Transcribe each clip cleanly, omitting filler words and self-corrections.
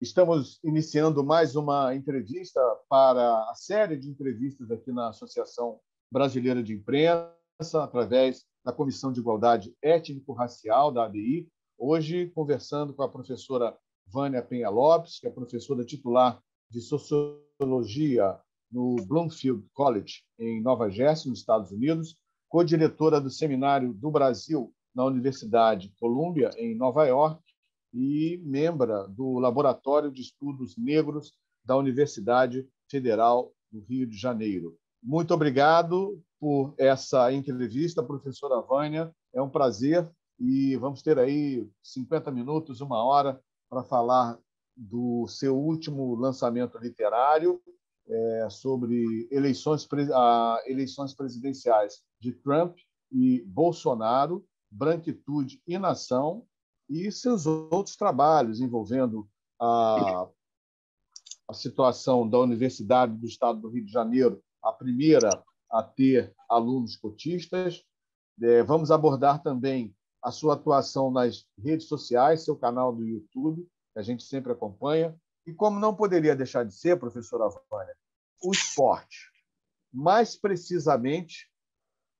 Estamos iniciando mais uma entrevista para a série de entrevistas aqui na Associação Brasileira de Imprensa, através da Comissão de Igualdade Étnico-Racial, da ABI. Hoje, conversando com a professora Vânia Penha Lopes, que é professora titular de Sociologia no Bloomfield College, em Nova Jersey, nos Estados Unidos, co-diretora do Seminário do Brasil na Universidade Columbia, em Nova York, e membro do Laboratório de Estudos Negros da Universidade Federal do Rio de Janeiro. Muito obrigado por essa entrevista, professora Vânia. É um prazer e vamos ter aí 50 minutos, uma hora, para falar do seu último lançamento literário sobre eleições presidenciais de Trump e Bolsonaro, Branquitude e Nação, e seus outros trabalhos envolvendo a situação da Universidade do Estado do Rio de Janeiro, a primeira a ter alunos cotistas. Vamos abordar também a sua atuação nas redes sociais, seu canal do YouTube, que a gente sempre acompanha. E como não poderia deixar de ser, professora Vânia, o esporte, mais precisamente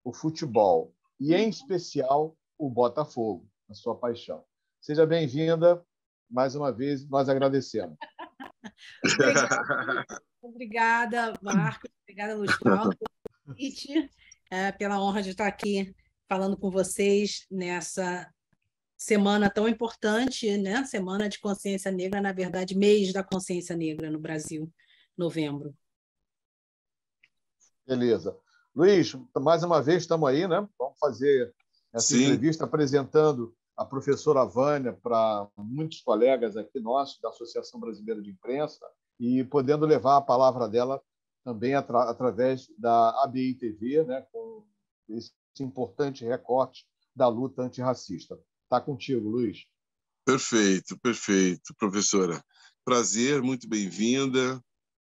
o futebol, e em especial o Botafogo, a sua paixão. Seja bem-vinda, mais uma vez, nós agradecemos. Obrigada, Marcos, obrigada, Luiz Paulo, pela honra de estar aqui falando com vocês nessa semana tão importante, né? Semana de Consciência Negra, na verdade, mês da Consciência Negra no Brasil, novembro. Beleza. Luiz, mais uma vez estamos aí, né? Vamos fazer essa entrevista apresentando a professora Vânia para muitos colegas aqui nossos da Associação Brasileira de Imprensa e podendo levar a palavra dela também através da ABI TV, né? Com esse importante recorte da luta antirracista. Está contigo, Luiz. Perfeito, professora. Prazer, muito bem-vinda.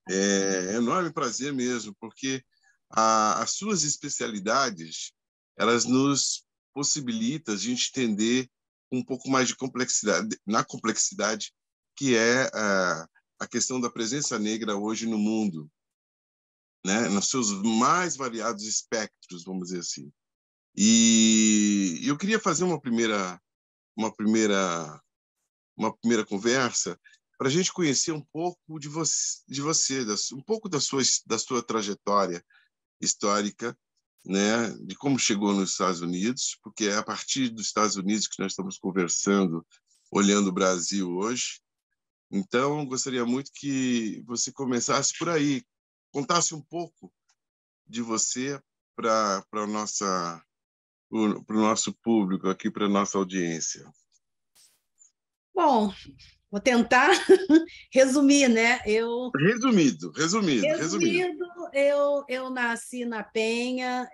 É enorme prazer mesmo, porque as suas especialidades, elas nos possibilitam a gente entender um pouco mais de complexidade, na complexidade que é a questão da presença negra hoje no mundo, né? Nos seus mais variados espectros, vamos dizer assim. E eu queria fazer uma primeira conversa para a gente conhecer um pouco de você, um pouco da sua trajetória histórica, né, de como chegou nos Estados Unidos, porque é a partir dos Estados Unidos que nós estamos conversando, olhando o Brasil hoje. Então, gostaria muito que você começasse por aí, contasse um pouco de você para o nosso público aqui, para a nossa audiência. Bom, vou tentar resumir, né? Resumido. Eu nasci na Penha,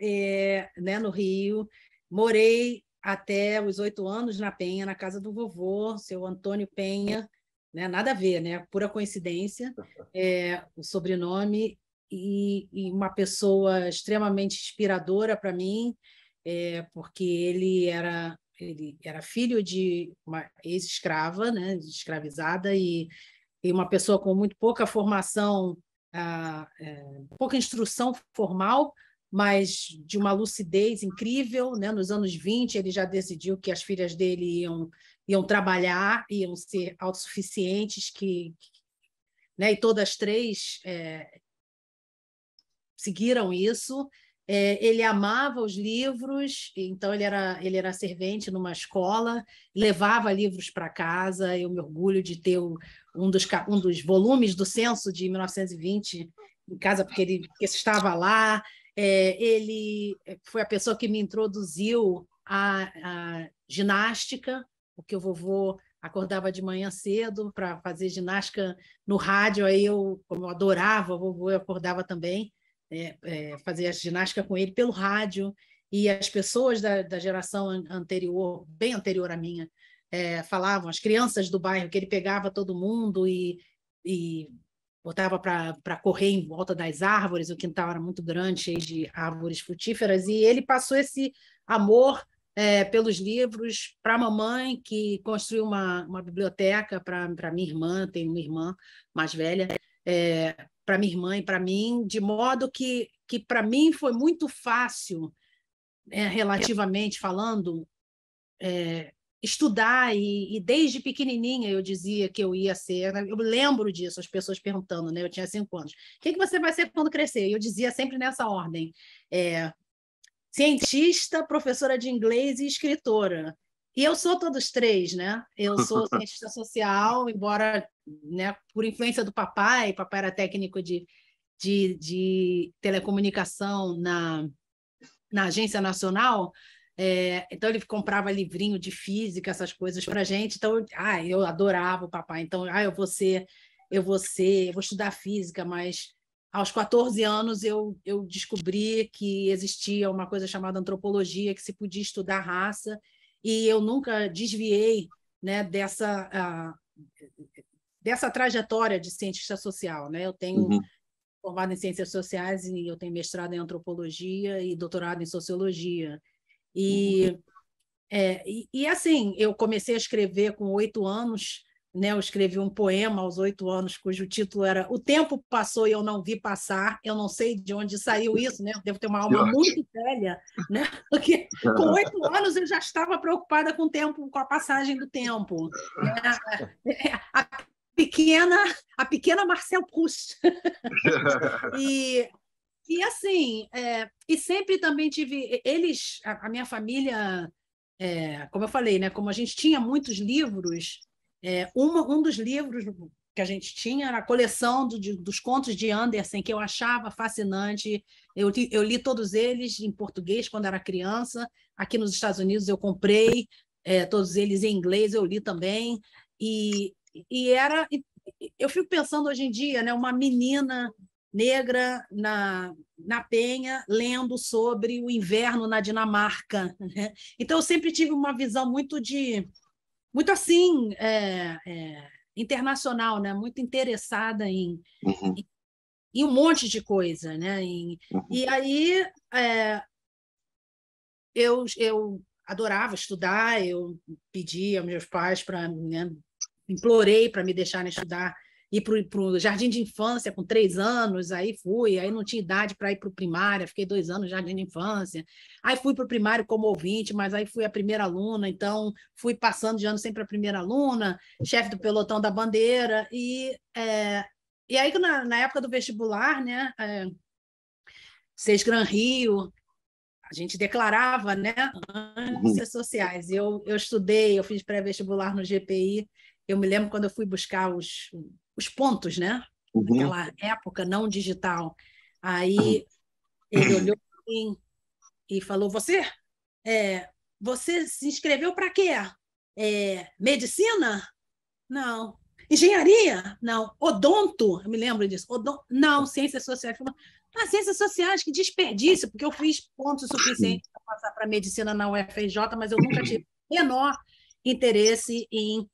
né, no Rio, morei até os 8 anos na Penha, na casa do vovô, seu Antônio Penha, né? Nada a ver, né? Pura coincidência, o sobrenome, e uma pessoa extremamente inspiradora para mim, porque ele era filho de uma ex-escrava, né, escravizada, e uma pessoa com muito pouca formação, pouca instrução formal, mas de uma lucidez incrível, né? Nos anos 20, ele já decidiu que as filhas dele iam trabalhar, iam ser autossuficientes, né? E todas três seguiram isso. Ele amava os livros, então ele era servente numa escola, levava livros para casa. Eu me orgulho de ter um dos volumes do censo de 1920 em casa, porque estava lá. Ele foi a pessoa que me introduziu à ginástica, porque o vovô acordava de manhã cedo para fazer ginástica no rádio. Aí como eu adorava o vovô, eu acordava também, fazer a ginástica com ele pelo rádio, e as pessoas da geração anterior, bem anterior à minha, falavam, as crianças do bairro, que ele pegava todo mundo e botava para correr em volta das árvores. O quintal era muito grande, cheio de árvores frutíferas, e ele passou esse amor pelos livros, para a mamãe, que construiu uma biblioteca para minha irmã, tenho uma irmã mais velha, para minha irmã e para mim, de modo que para mim foi muito fácil, relativamente falando, estudar, e desde pequenininha eu dizia que eu ia ser, eu lembro disso, as pessoas perguntando, né? Eu tinha 5 anos, o que você vai ser quando crescer? E eu dizia sempre nessa ordem, cientista, professora de inglês e escritora. E eu sou todos três, né? Eu sou cientista social, embora, né, por influência do papai era técnico de telecomunicação na Agência Nacional, então ele comprava livrinho de física, essas coisas para a gente. Então, eu adorava o papai. Então, eu vou estudar física, mas aos 14 anos eu descobri que existia uma coisa chamada antropologia, que se podia estudar raça, e eu nunca desviei, né, dessa trajetória de cientista social, né? Eu tenho formado em ciências sociais e eu tenho mestrado em antropologia e doutorado em sociologia. E assim, eu comecei a escrever com 8 anos, né? Eu escrevi um poema aos 8 anos, cujo título era O Tempo Passou e Eu Não Vi Passar. Eu não sei de onde saiu isso, né? Eu devo ter uma alma muito velha, né? Porque com 8 anos eu já estava preocupada com o tempo, com a passagem do tempo, né? A pequena Marcel Proust. E assim, e sempre também tive a minha família, como eu falei, né, como a gente tinha muitos livros, um dos livros que a gente tinha era a coleção dos contos de Andersen, que eu achava fascinante. Eu li todos eles em português quando era criança. Aqui nos Estados Unidos eu comprei todos eles em inglês, eu li também. E eu fico pensando hoje em dia, né, uma menina negra na Penha lendo sobre o inverno na Dinamarca, né? Então eu sempre tive uma visão muito assim, internacional, né? Muito interessada em um monte de coisa, né? E aí eu adorava estudar, eu pedi aos meus pais para, né, implorei para me deixarem estudar, ir para o jardim de infância com 3 anos, aí não tinha idade para ir para o primário, fiquei 2 anos no jardim de infância, aí fui para o primário como ouvinte, mas aí fui a primeira aluna, então fui passando de ano sempre a primeira aluna, chefe do pelotão da bandeira, e aí na época do vestibular, né, SES Gran Rio, a gente declarava, né, ciências sociais. Eu estudei, eu fiz pré-vestibular no GPI. Eu me lembro quando eu fui buscar os pontos, né? Naquela época não digital. Aí ele olhou para mim e falou: Você se inscreveu para quê? Medicina? Não. Engenharia? Não. Odonto? Eu me lembro disso. Não, ciências sociais. Ciências sociais, que desperdício, porque eu fiz pontos suficientes para passar para medicina na UFRJ, mas eu nunca tive o menor interesse em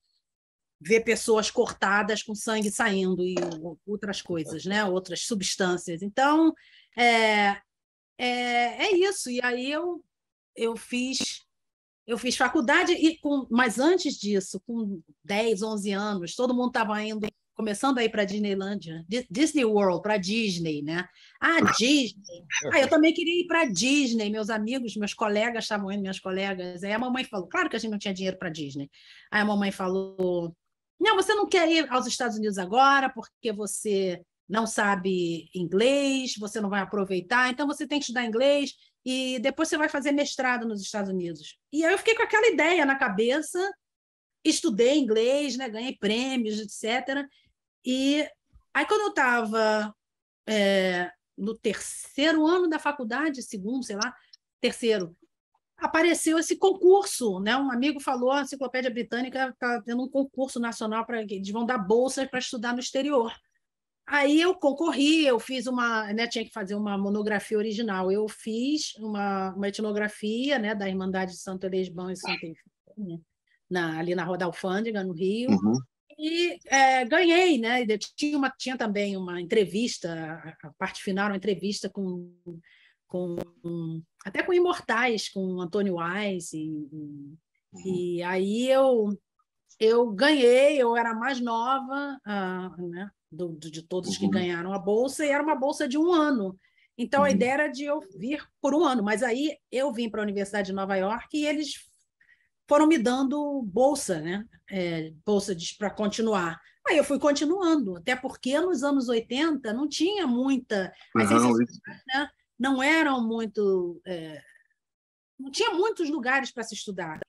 ver pessoas cortadas com sangue saindo e outras coisas, né? Outras substâncias. Então, é isso. E aí eu fiz faculdade, mas antes disso, com 10, 11 anos, todo mundo estava começando a ir para a Disneylândia, Disney World, para a Disney, né? Disney. Eu também queria ir para a Disney, meus amigos, meus colegas estavam indo, minhas colegas. Aí a mamãe falou, claro que a gente não tinha dinheiro para a Disney. Aí a mamãe falou, não, você não quer ir aos Estados Unidos agora porque você não sabe inglês, você não vai aproveitar, então você tem que estudar inglês e depois você vai fazer mestrado nos Estados Unidos. E aí eu fiquei com aquela ideia na cabeça, estudei inglês, né, ganhei prêmios, etc. E aí quando eu estava no 3º ano da faculdade, 2º, sei lá, 3º, apareceu esse concurso, né? Um amigo falou, a Enciclopédia Britânica está tendo um concurso nacional para eles vão dar bolsas para estudar no exterior. Aí eu concorri, eu fiz tinha que fazer uma monografia original. Eu fiz uma etnografia, né, da Irmandade de Santo Elesbão e Santa Efigênia, ali na Rua da Alfândega, no Rio, e ganhei, né? Tinha também uma entrevista, a parte final, uma entrevista com até com Imortais, com Antônio Wise. E aí eu ganhei, eu era a mais nova, né, de todos que ganharam a bolsa, e era uma bolsa de 1 ano. Então, a ideia era de eu vir por 1 ano, mas aí eu vim para a Universidade de Nova York e eles foram me dando bolsa, né? Bolsa para continuar. Aí eu fui continuando, até porque nos anos 80 não tinha muita... As ciências sociais, né, não eram muito... não tinha muitos lugares para se estudar.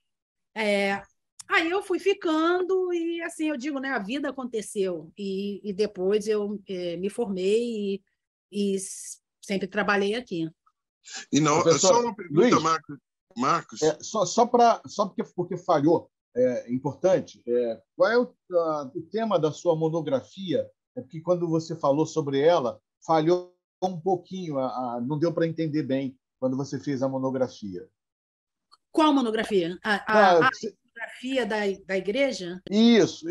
Aí eu fui ficando e, assim, eu digo, né, a vida aconteceu. E depois eu me formei e sempre trabalhei aqui. E não, só uma pergunta, Luiz, Marcos. Só porque falhou, importante, qual é o tema da sua monografia? É porque quando você falou sobre ela, falhou um pouquinho, não deu para entender bem quando você fez a monografia. Qual monografia? A monografia da igreja? Isso.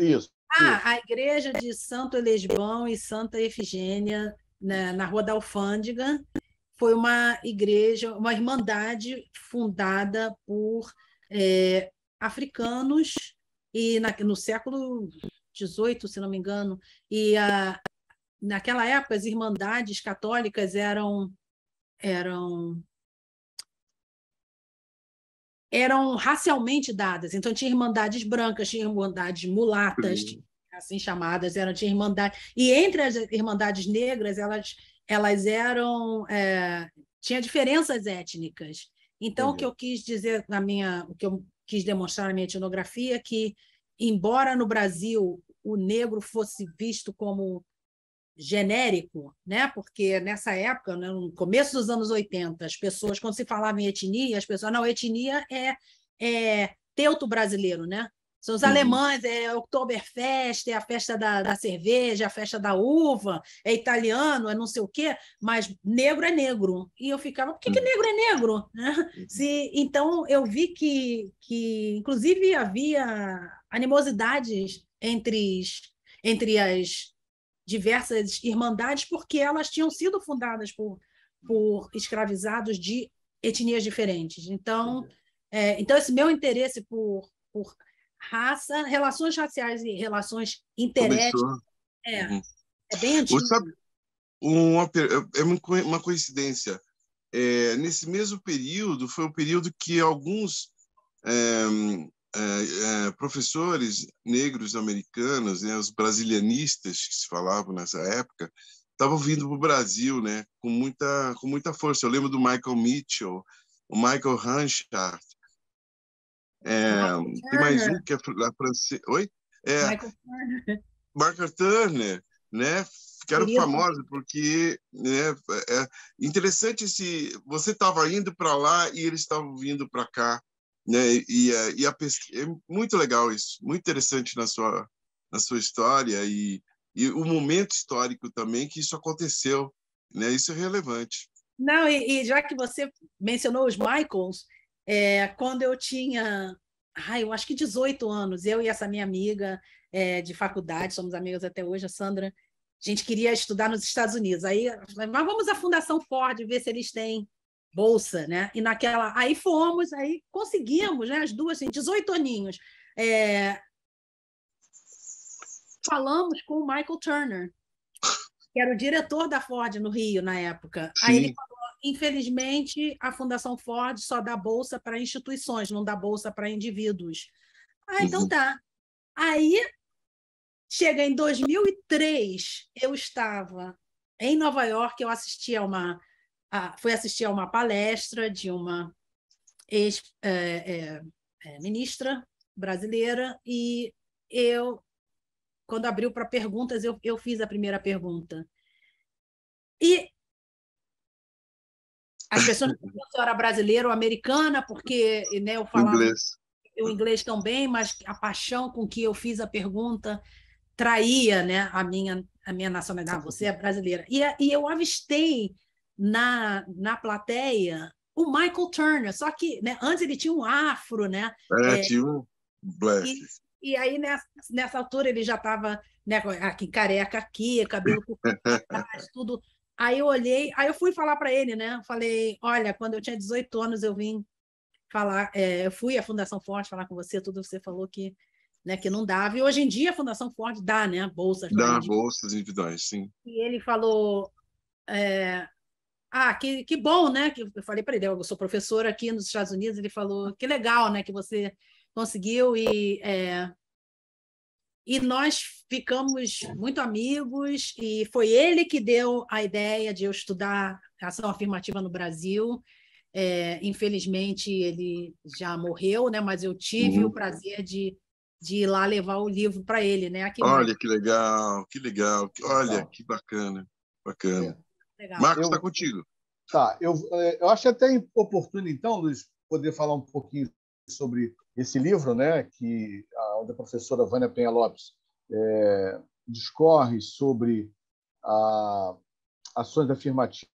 A igreja de Santo Elesbão e Santa Efigênia, na Rua da Alfândega, foi uma igreja, uma irmandade fundada por africanos e no século XVIII, se não me engano. E naquela época as irmandades católicas eram racialmente dadas. Então, tinha irmandades brancas, tinha irmandades mulatas, assim chamadas, tinha irmandade. E entre as irmandades negras, elas eram... tinha diferenças étnicas. Então, o que eu quis dizer o que eu quis demonstrar na minha etnografia é que, embora no Brasil o negro fosse visto como genérico, né? Porque nessa época, né, no começo dos anos 80, as pessoas, quando se falava em etnia, as pessoas, não, etnia é teuto brasileiro, né? São os alemães, é Oktoberfest, é a festa da cerveja, a festa da uva, é italiano, é não sei o quê, mas negro é negro. E eu ficava, por que negro é negro? Então, eu vi que inclusive, havia animosidades entre as diversas irmandades, porque elas tinham sido fundadas por escravizados de etnias diferentes. Então, esse meu interesse por raça, relações raciais e relações interétnicas é bem antigo. Sabe, uma coincidência. Nesse mesmo período, foi o período que alguns professores negros americanos, né, os brasilianistas que se falavam nessa época, estavam vindo para o Brasil, né, com muita força. Eu lembro do Michael Mitchell, o Michael Ranchard. Tem mais um que é francês. Oi? Michael Turner. Michael Turner, né? Ficaram famosos porque, né, interessante se você estava indo para lá e eles estavam vindo para cá. Né? E a pesquisa, é muito legal isso, muito interessante na sua história e o momento histórico também que isso aconteceu, né? Isso é relevante. Não, e já que você mencionou os Michaels, quando eu tinha, eu acho que 18 anos, eu e essa minha amiga de faculdade, somos amigas até hoje, a Sandra, a gente queria estudar nos Estados Unidos. Aí, mas vamos à Fundação Ford ver se eles têm bolsa, né? E aí fomos, aí conseguimos, né? As duas, assim, 18 aninhos. Falamos com o Michael Turner, que era o diretor da Ford no Rio na época. Sim. Aí ele falou, infelizmente, a Fundação Ford só dá bolsa para instituições, não dá bolsa para indivíduos. Então tá. Aí chega em 2003, eu estava em Nova York, eu assisti fui assistir a uma palestra de uma ex-ministra brasileira e quando abriu para perguntas, eu fiz a primeira pergunta. E as pessoas não sabiam se eu era brasileira ou americana, porque, né, eu falava o inglês tão bem, mas a paixão com que eu fiz a pergunta traía, né, a minha nacionalidade. Você é brasileira. E eu avistei na plateia o Michael Turner, só que, né, antes ele tinha um afro, né? Tinha um black. E aí, nessa altura, ele já estava, né, aqui, careca aqui, cabelo por trás, tudo. Aí eu olhei, aí eu fui falar para ele, né? Falei, olha, quando eu tinha 18 anos eu vim falar, eu fui à Fundação Ford falar com você, tudo você falou que, né, que não dava. E hoje em dia a Fundação Ford dá, né, bolsas para Dá indivíduos. bolsas individuais, sim. E ele falou, que bom, né? Que eu falei para ele, eu sou professora aqui nos Estados Unidos. Ele falou, que legal, né, que você conseguiu e nós ficamos muito amigos, e foi ele que deu a ideia de eu estudar ação afirmativa no Brasil. Infelizmente, ele já morreu, né? Mas eu tive o prazer de ir lá levar o livro para ele, né? Aqui, Olha, Michael. que legal, que legal. Olha, Legal. que bacana, É. bacana. Legal. Marcos, está contigo. Tá, eu acho até oportuno, então, Luiz, poder falar um pouquinho sobre esse livro, né, que a professora Vânia Penha Lopes discorre sobre ações afirmativas,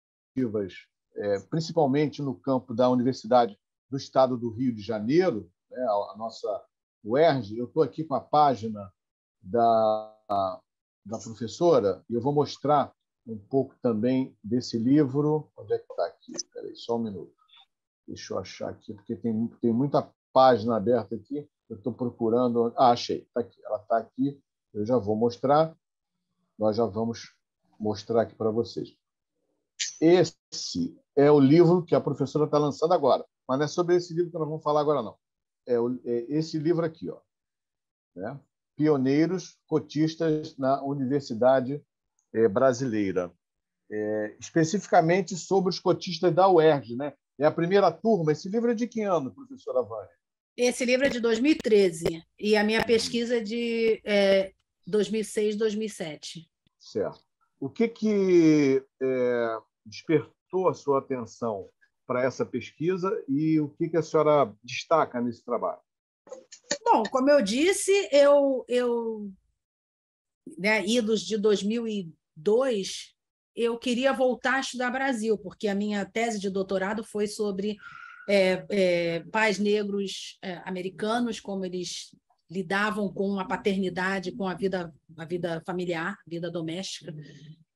principalmente no campo da Universidade do Estado do Rio de Janeiro, né, a nossa UERJ. Eu estou aqui com a página da professora e eu vou mostrar um pouco também desse livro. Onde é que está aqui? Espera aí, só um minuto. Deixa eu achar aqui, porque tem muita página aberta aqui. Eu estou procurando. Achei. Tá aqui. Ela está aqui. Eu já vou mostrar. Nós já vamos mostrar aqui para vocês. Esse é o livro que a professora está lançando agora. Mas não é sobre esse livro que nós vamos falar agora, não. É esse livro aqui, ó, né? Pioneiros cotistas na Universidade Brasileira. Especificamente sobre os cotistas da UERJ, né? É a primeira turma. Esse livro é de que ano, professora Vânia? Esse livro é de 2013 e a minha pesquisa é de 2006, 2007. Certo. O que despertou a sua atenção para essa pesquisa e o que a senhora destaca nesse trabalho? Bom, como eu disse, né, idos de 2002, eu queria voltar a estudar Brasil, porque a minha tese de doutorado foi sobre pais negros americanos, como eles lidavam com a paternidade, com a vida familiar, vida doméstica.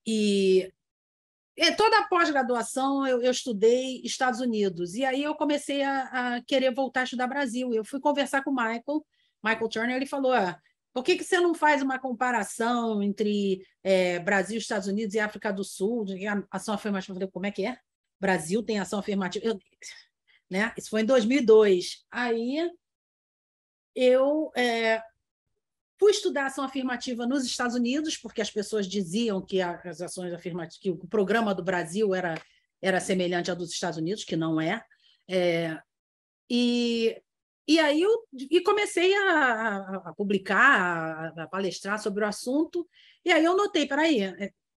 E toda a pós-graduação eu estudei Estados Unidos, e aí eu comecei a querer voltar a estudar Brasil. Eu fui conversar com o Michael Turner. Ele falou, por que você não faz uma comparação entre Brasil, Estados Unidos e África do Sul? Ação afirmativa. Eu falei, como é que é? Brasil tem ação afirmativa? Né? Isso foi em 2002. Aí eu fui estudar ação afirmativa nos Estados Unidos, porque as pessoas diziam que as ações afirmativas, que o programa do Brasil era semelhante ao dos Estados Unidos, que não é. E aí eu comecei a publicar, a palestrar sobre o assunto, e aí eu notei, peraí,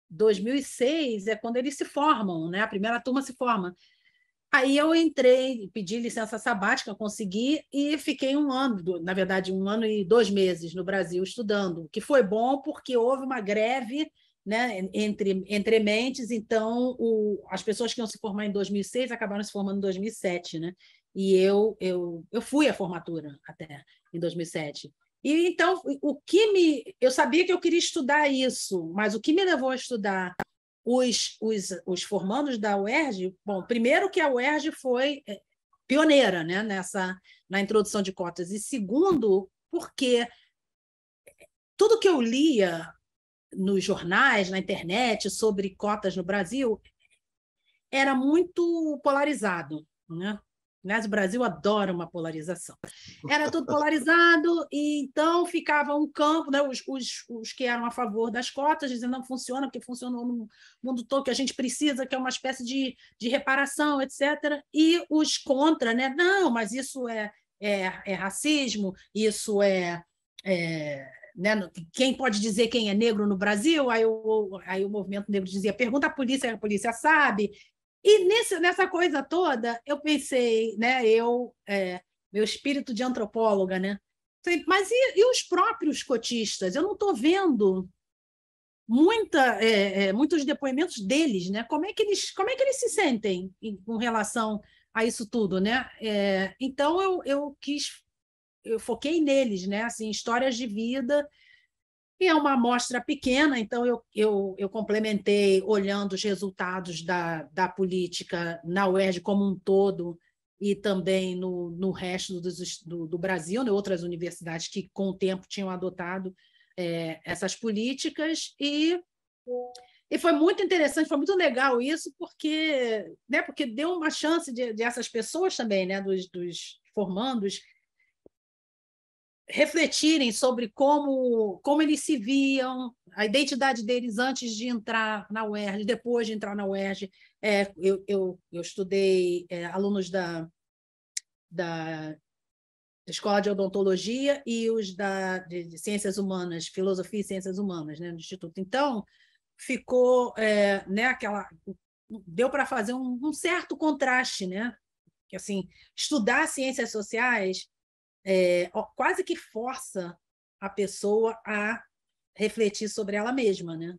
2006 é quando eles se formam, né? A primeira turma se forma. Aí eu entrei, pedi licença sabática, consegui, e fiquei um ano, na verdade, 1 ano e 2 meses no Brasil estudando, que foi bom porque houve uma greve, né, entre mentes. Então as pessoas que iam se formar em 2006 acabaram se formando em 2007, né? E eu fui à formatura até em 2007. E então eu sabia que eu queria estudar isso, mas o que me levou a estudar os formandos da UERJ, bom, primeiro que a UERJ foi pioneira, né, na introdução de cotas, e segundo, porque tudo que eu lia nos jornais, na internet, sobre cotas no Brasil, era muito polarizado, né? Aliás, o Brasil adora uma polarização. Era tudo polarizado, e então ficava um campo, né? Os que eram a favor das cotas, dizendo não funciona, porque funcionou no mundo todo, que a gente precisa, que é uma espécie de reparação, etc. E os contra, né? Não, mas isso é racismo, isso né? Quem pode dizer quem é negro no Brasil? Aí o movimento negro dizia, pergunta à polícia, a polícia sabe. E nessa coisa toda, eu pensei, né, meu espírito de antropóloga, né? Mas e os próprios cotistas? Eu não estou vendo muitos depoimentos deles, né? Como é que eles se sentem com relação a isso tudo, né? Então eu foquei neles, né? Assim, histórias de vida. E é uma amostra pequena, então eu complementei olhando os resultados da política na UERJ como um todo e também no resto do Brasil, em outras universidades que, com o tempo, tinham adotado essas políticas. E foi muito interessante, foi muito legal isso, porque deu uma chance de essas pessoas também, né, dos formandos, refletirem sobre como eles se viam, a identidade deles antes de entrar na UERJ, depois de entrar na UERJ. Eu estudei alunos da Escola de Odontologia e os de Ciências Humanas, Filosofia e Ciências Humanas, né, no Instituto. Então, ficou deu para fazer um certo contraste, né? Que, assim, estudar ciências sociais quase que força a pessoa a refletir sobre ela mesma, né?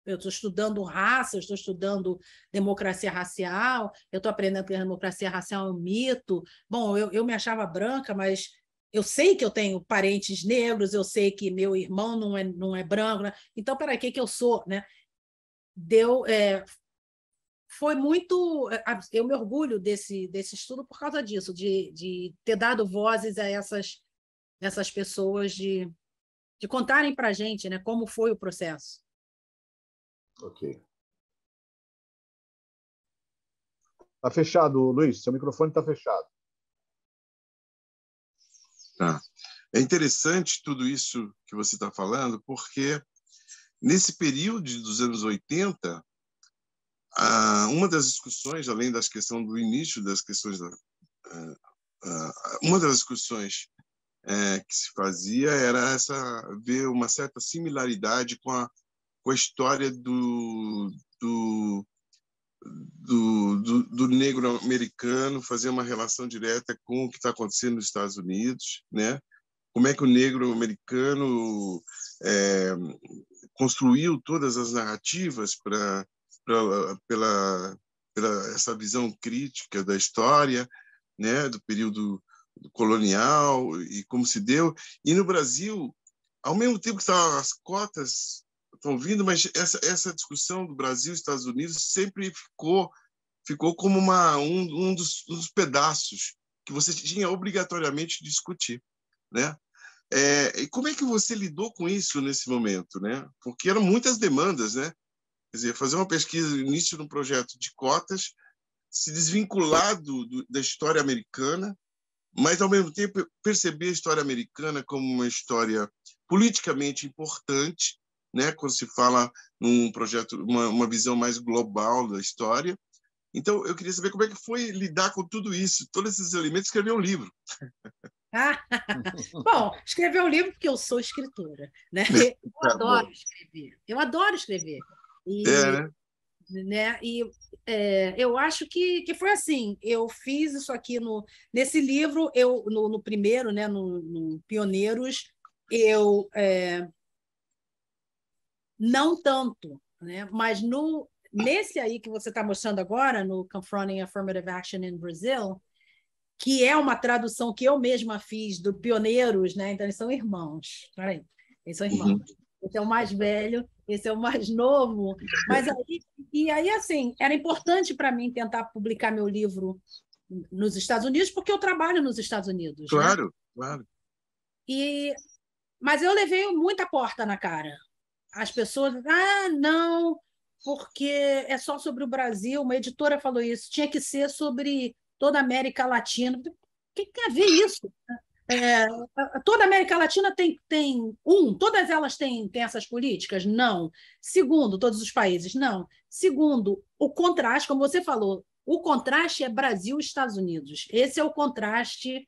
Eu estou estudando raça, eu estou estudando democracia racial, eu estou aprendendo que a democracia racial é um mito. Bom, eu me achava branca, mas eu sei que eu tenho parentes negros, eu sei que meu irmão não é branco, né? Então, para que eu sou, né? Foi muito... Eu me orgulho desse estudo por causa disso, de ter dado vozes a essas pessoas, de contarem para a gente, né, como foi o processo. Ok. Está fechado, Luiz. Seu microfone está fechado. Tá. É interessante tudo isso que você está falando, porque nesse período dos anos 80, uma das discussões, além das questões do início das questões, uma das discussões que se fazia era ver uma certa similaridade com a história do negro americano, fazer uma relação direta com o que está acontecendo nos Estados Unidos, né? Como é que o negro americano construiu todas as narrativas pela essa visão crítica da história, né, do período colonial e como se deu. E no Brasil, ao mesmo tempo que as cotas estão vindo, mas essa discussão do Brasil e Estados Unidos sempre ficou como um dos pedaços que você tinha obrigatoriamente de discutir, né? E como é que você lidou com isso nesse momento, né? Porque eram muitas demandas, né? Quer dizer, fazer uma pesquisa, início de um projeto de cotas, se desvincular da história americana, mas, ao mesmo tempo, perceber a história americana como uma história politicamente importante, né? Quando se fala num projeto, uma visão mais global da história. Então, eu queria saber como é que foi lidar com tudo isso, todos esses elementos, escrever um livro. Bom, escrever um livro porque eu sou escritora, né? Eu adoro escrever. Eu adoro escrever. Né? Eu acho que foi assim. Eu fiz isso aqui nesse livro, no primeiro, né? No Pioneiros, eu não tanto, né? Mas nesse aí que você está mostrando agora, no Confronting Affirmative Action in Brazil, que é uma tradução que eu mesma fiz do Pioneiros, né? Então, eles são irmãos. Peraí, eles são irmãos. Uhum. Esse é o mais velho, esse é o mais novo. Mas aí, assim, era importante para mim tentar publicar meu livro nos Estados Unidos, porque eu trabalho nos Estados Unidos. Claro, né? Claro. Mas eu levei muita porta na cara. As pessoas, não, porque é só sobre o Brasil. Uma editora falou isso, tinha que ser sobre toda a América Latina. O que tem a ver isso? Toda a América Latina tem todas elas têm essas políticas? Não. Segundo, todos os países? Não. Segundo, o contraste, como você falou, o contraste é Brasil e Estados Unidos. Esse é o contraste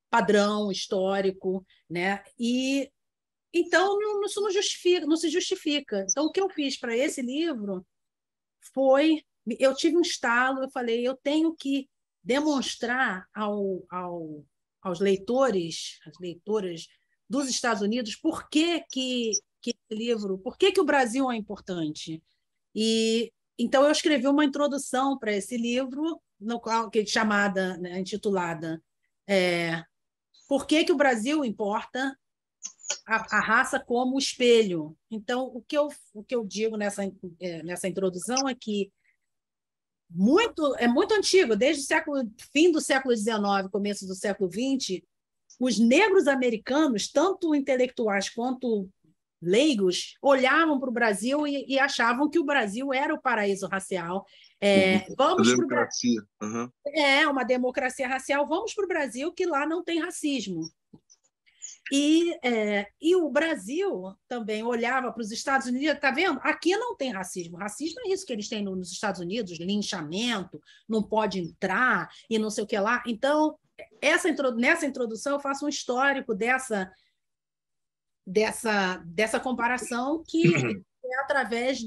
padrão, histórico, né? E então isso não se justifica. Então, o que eu fiz para esse livro foi... Eu tive um estalo, eu falei, eu tenho que demonstrar aos leitores, às leitoras dos Estados Unidos, por que esse livro, por que o Brasil é importante. E então eu escrevi uma introdução para esse livro, intitulada Por que o Brasil importa? a raça como espelho. Então, o que eu digo nessa introdução é que é muito antigo, desde fim do século XIX, começo do século XX, os negros americanos, tanto intelectuais quanto leigos, olhavam para o Brasil e achavam que o Brasil era o paraíso racial. Vamos para o Brasil. É uma democracia racial. Vamos para o Brasil, que lá não tem racismo. E o Brasil também olhava para os Estados Unidos, está vendo? Aqui não tem racismo. Racismo é isso que eles têm nos Estados Unidos, linchamento, não pode entrar e não sei o que lá. Então, nessa introdução, eu faço um histórico dessa comparação que é através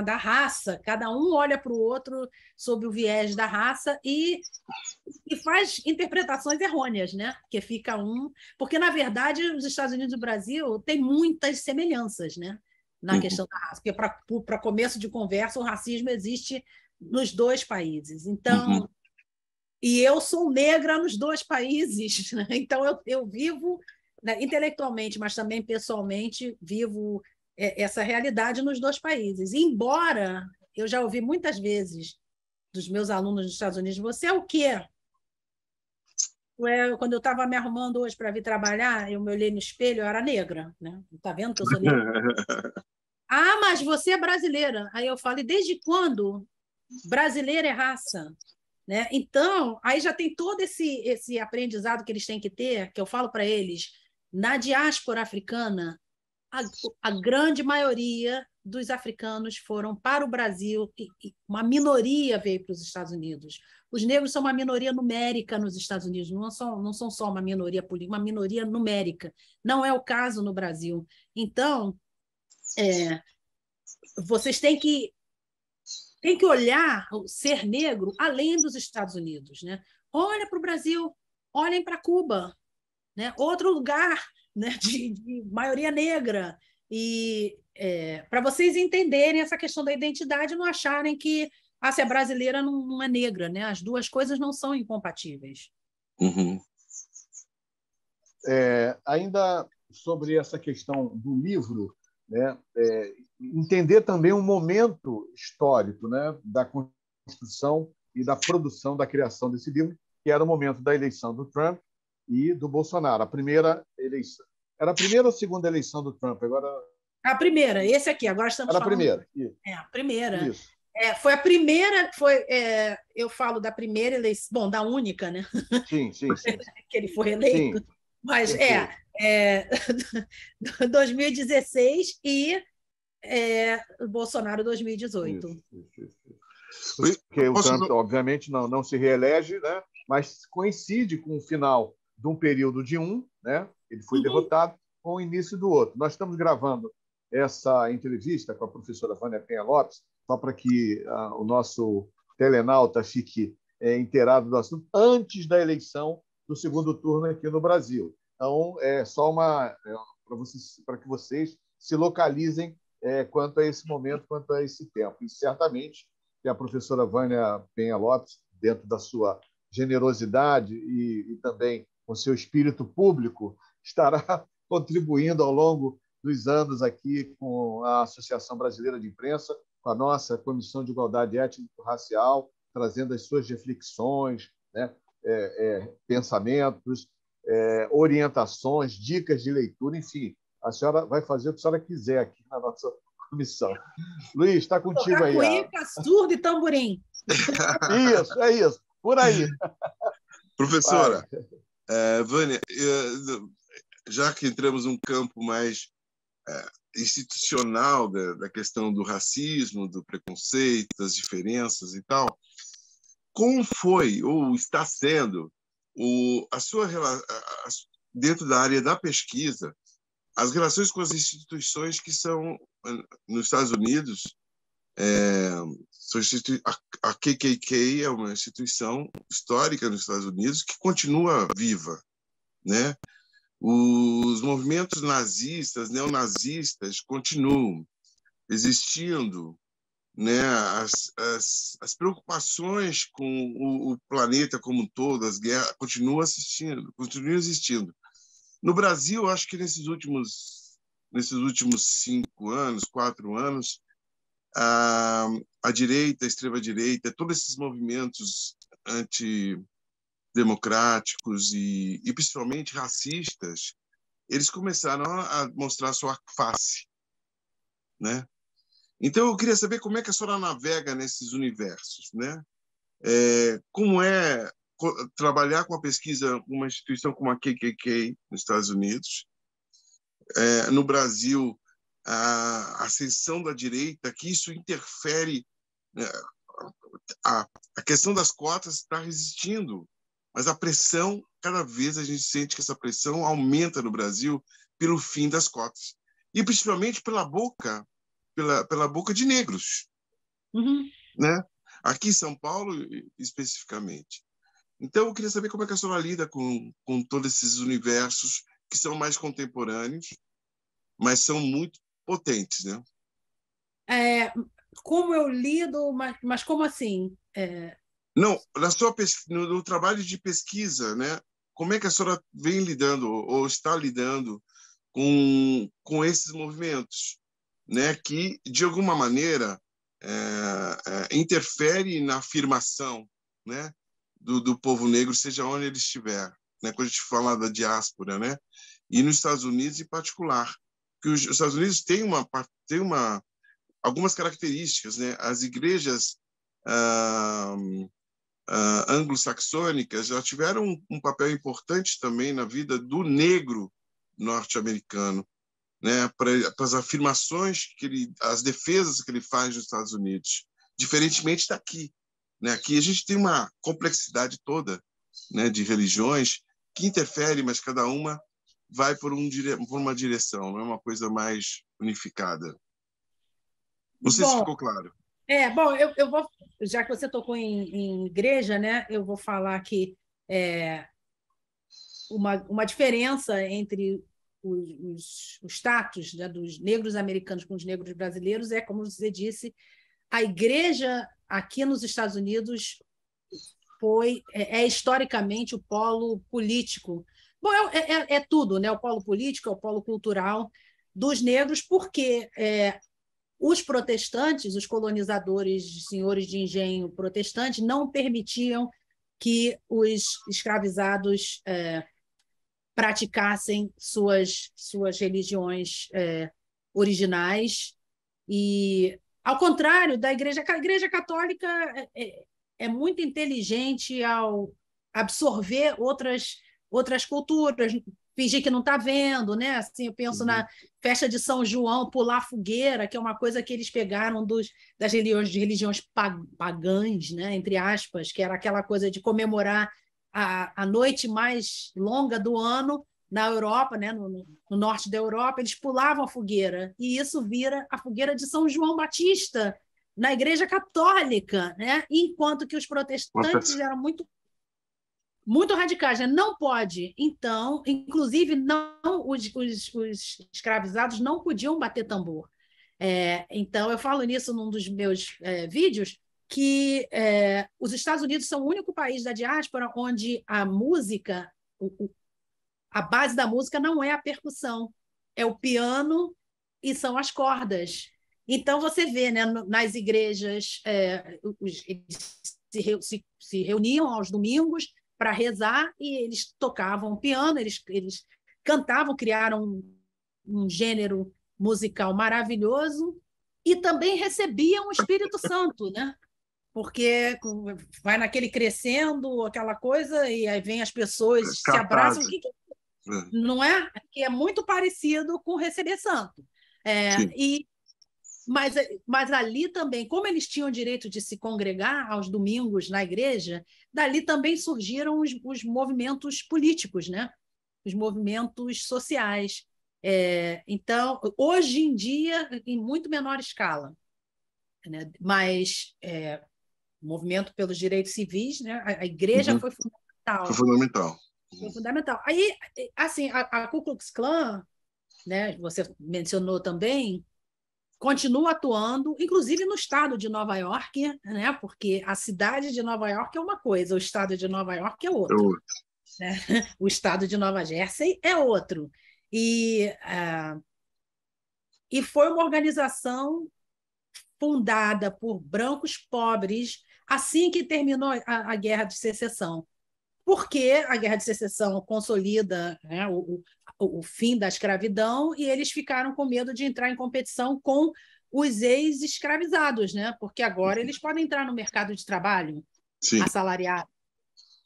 da raça. Cada um olha para o outro sob o viés da raça e faz interpretações errôneas, né? Que fica porque, na verdade, os Estados Unidos e o Brasil têm muitas semelhanças, né? Na questão da raça. Porque, para começo de conversa, o racismo existe nos dois países. Então, e eu sou negra nos dois países, né? Então eu vivo, né, intelectualmente, mas também pessoalmente, vivo essa realidade nos dois países. E, embora eu já ouvi muitas vezes dos meus alunos dos Estados Unidos, você é o quê? Quando eu estava me arrumando hoje para vir trabalhar, eu me olhei no espelho, eu era negra, né? Tá vendo que eu sou negra? Ah, mas você é brasileira. Aí eu falo, e desde quando brasileira é raça? Né? Então, aí já tem todo esse aprendizado que eles têm que ter, que eu falo para eles, na diáspora africana, a grande maioria dos africanos foram para o Brasil e uma minoria veio para os Estados Unidos. Os negros são uma minoria numérica nos Estados Unidos, não são só uma minoria política, uma minoria numérica. Não é o caso no Brasil. Então, vocês têm que olhar o ser negro além dos Estados Unidos, né? Olha para o Brasil, olhem para Cuba, né? Outro lugar, né, de maioria negra. E para vocês entenderem essa questão da identidade, não acharem que se é brasileira não é negra, né? As duas coisas não são incompatíveis. Ainda sobre essa questão do livro, né, entender também um momento histórico, né, da construção e da produção, da criação desse livro, que era o momento da eleição do Trump e do Bolsonaro. A primeira eleição. Era a primeira ou a segunda eleição do Trump? Agora... A primeira, esse aqui, agora estamos falando... Era a primeira. A primeira. Isso. Foi a primeira, eu falo da primeira eleição, bom, da única, né? Sim. Que ele foi eleito. Sim. Mas 2016 e Bolsonaro 2018. Isso. Porque o Trump, obviamente, não se reelege, né? Mas coincide com o final de um período de né? Ele foi derrotado, com o início do outro. Nós estamos gravando essa entrevista com a professora Vânia Penha Lopes, só para que o nosso telenauta fique inteirado do assunto, antes da eleição do segundo turno aqui no Brasil. Então, é só para que vocês se localizem quanto a esse momento, quanto a esse tempo. E certamente que a professora Vânia Penha Lopes, dentro da sua generosidade e também com seu espírito público, estará contribuindo ao longo dos anos aqui com a Associação Brasileira de Imprensa, com a nossa Comissão de Igualdade Étnico-Racial, trazendo as suas reflexões, né? Pensamentos, orientações, dicas de leitura, enfim. A senhora vai fazer o que a senhora quiser aqui na nossa comissão. Luiz, está contigo aí. Cuíca, surdo e tamborim. Isso, é isso. Por aí. Professora, Vânia, já que entramos num campo mais institucional da questão do racismo, do preconceito, das diferenças e tal, como foi ou está sendo a sua dentro da área da pesquisa, as relações com as instituições que são nos Estados Unidos, a KKK é uma instituição histórica nos Estados Unidos que continua viva, né? Os movimentos nazistas, neonazistas continuam existindo, né? As preocupações com o planeta como um todo, as guerras continuam existindo. No Brasil, acho que nesses últimos 5 anos, 4 anos, a direita, a extrema-direita, todos esses movimentos antidemocráticos e principalmente racistas, eles começaram a mostrar sua face, né? Então, eu queria saber como é que a senhora navega nesses universos, né? Como é trabalhar com a pesquisa com uma instituição como a KKK nos Estados Unidos, no Brasil, a ascensão da direita, que isso interfere, né? A questão das cotas está resistindo, mas a pressão, cada vez a gente sente que essa pressão aumenta no Brasil pelo fim das cotas, e principalmente pela boca de negros, Uhum. né? Aqui em São Paulo, especificamente. Então, eu queria saber como é que a senhora lida com todos esses universos que são mais contemporâneos, mas são muito potentes, né? Como eu lido, mas como assim? Não, no trabalho de pesquisa, né? Como é que a senhora vem lidando ou está lidando com esses movimentos, né? Que, de alguma maneira, interfere na afirmação, né? Do povo negro, seja onde ele estiver, né? Quando a gente fala da diáspora, né? E nos Estados Unidos em particular, que os Estados Unidos têm algumas características, né? As igrejas anglo-saxônicas já tiveram um papel importante também na vida do negro norte-americano, né? Para as afirmações as defesas que ele faz nos Estados Unidos, diferentemente daqui, né? Aqui a gente tem uma complexidade toda, né, de religiões que interfere, mas cada uma vai por uma direção, não é uma coisa mais unificada. Não sei se Bom, ficou claro. bom, eu vou, já que você tocou em igreja, né? Eu vou falar que uma diferença entre os status, né, dos negros americanos com os negros brasileiros como você disse, a igreja aqui nos Estados Unidos é historicamente o polo político. Bom, é tudo, né? O polo político, é o polo cultural dos negros, porque os protestantes, os colonizadores, senhores de engenho protestantes, não permitiam que os escravizados praticassem suas religiões originais. E, ao contrário da igreja, a igreja católica é muito inteligente ao absorver outras culturas, fingir que não está vendo, né? Assim, eu penso na festa de São João, pular fogueira, que é uma coisa que eles pegaram das religiões pagãs, né? Entre aspas, que era aquela coisa de comemorar a noite mais longa do ano na Europa, né? no norte da Europa, eles pulavam a fogueira, e isso vira a fogueira de São João Batista, na Igreja Católica, né? Enquanto que os protestantes eram muito radicais, né? Não pode. Então, inclusive, os escravizados não podiam bater tambor. Então, eu falo nisso num dos meus vídeos, que os Estados Unidos são o único país da diáspora onde a música, a base da música não é a percussão, é o piano e são as cordas. Então, você vê, né, nas igrejas, eles se reuniam aos domingos para rezar, e eles tocavam piano, eles cantavam, criaram um gênero musical maravilhoso, e também recebiam o Espírito Santo, né? Porque vai naquele crescendo, aquela coisa, e aí vem as pessoas, se abraçam, não é? Que é muito parecido com receber santo. Mas ali também, como eles tinham o direito de se congregar aos domingos na igreja, dali também surgiram os movimentos políticos, né? Os movimentos sociais. Então, hoje em dia, em muito menor escala, né? Mas o movimento pelos direitos civis, né? A igreja foi fundamental. Foi fundamental. Foi fundamental. Aí, assim, a Ku Klux Klan, né? Você mencionou também, continua atuando, inclusive no estado de Nova York, né? Porque a cidade de Nova York é uma coisa, o estado de Nova York é outra. né? O estado de Nova Jersey é outro. E foi uma organização fundada por brancos pobres assim que terminou a Guerra de Secessão. Porque a Guerra de Secessão consolida, né, o fim da escravidão, e eles ficaram com medo de entrar em competição com os ex-escravizados, né? Porque agora eles podem entrar no mercado de trabalho assalariado,